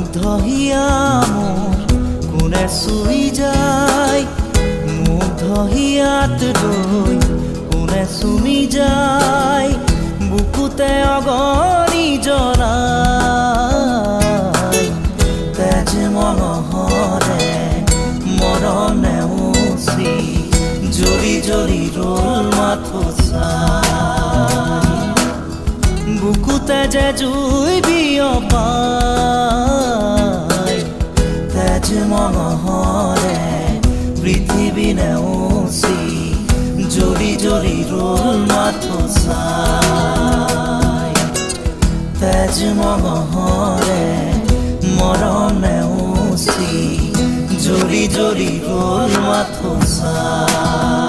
মুগ্ধ হিয়া মোৰ কোনে চুই যায়, মুগ্ধ হিয়াত লৈ কোনে চুমি যায়, বুকুতে অগণি জ্বলাই। তেজ মঙহৰে মৰম নেওচি জ্বলি জ্বলি ৰল মাথো চাই, বুকুতে যে জুই বিয়পাই। তেজ মঙহৰে পৃথিৱী নেওচি জ্বলি জ্বলি ৰল মাথো চাই। তেজ মঙহৰে মৰম নেওচি জ্বলি জ্বলি ৰল মাথো চাই।